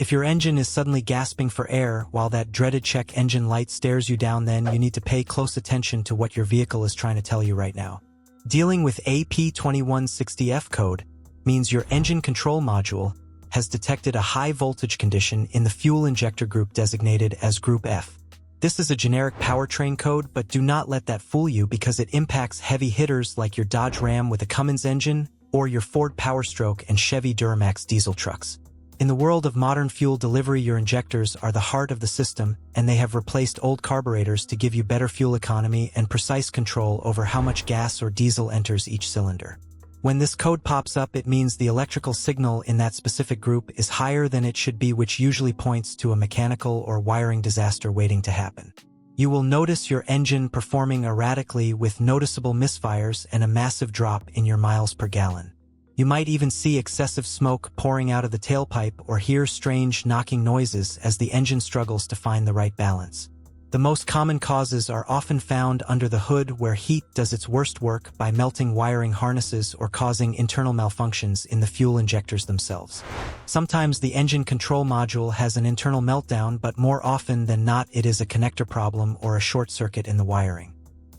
If your engine is suddenly gasping for air while that dreaded check engine light stares you down, then you need to pay close attention to what your vehicle is trying to tell you right now. Dealing with a P216F code means your engine control module has detected a high voltage condition in the fuel injector group designated as Group F. This is a generic powertrain code, but do not let that fool you because it impacts heavy hitters like your Dodge Ram with a Cummins engine or your Ford Powerstroke and Chevy Duramax diesel trucks. In the world of modern fuel delivery, your injectors are the heart of the system, and they have replaced old carburetors to give you better fuel economy and precise control over how much gas or diesel enters each cylinder. When this code pops up, it means the electrical signal in that specific group is higher than it should be, which usually points to a mechanical or wiring disaster waiting to happen. You will notice your engine performing erratically with noticeable misfires and a massive drop in your miles per gallon. You might even see excessive smoke pouring out of the tailpipe or hear strange knocking noises as the engine struggles to find the right balance. The most common causes are often found under the hood, where heat does its worst work by melting wiring harnesses or causing internal malfunctions in the fuel injectors themselves. Sometimes the engine control module has an internal meltdown, but more often than not it is a connector problem or a short circuit in the wiring.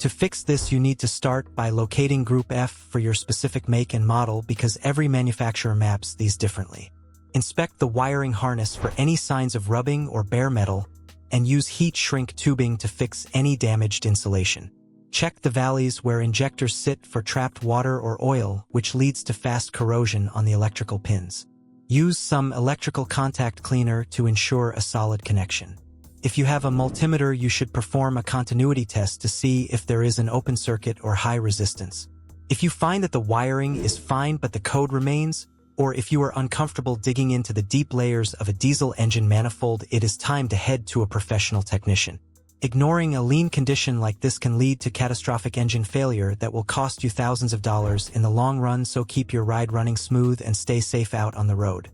To fix this, you need to start by locating Group F for your specific make and model, because every manufacturer maps these differently. Inspect the wiring harness for any signs of rubbing or bare metal, and use heat shrink tubing to fix any damaged insulation. Check the valleys where injectors sit for trapped water or oil, which leads to fast corrosion on the electrical pins. Use some electrical contact cleaner to ensure a solid connection. If you have a multimeter, you should perform a continuity test to see if there is an open circuit or high resistance. If you find that the wiring is fine but the code remains, or if you are uncomfortable digging into the deep layers of a diesel engine manifold, it is time to head to a professional technician. Ignoring a lean condition like this can lead to catastrophic engine failure that will cost you thousands of dollars in the long run, so keep your ride running smooth and stay safe out on the road.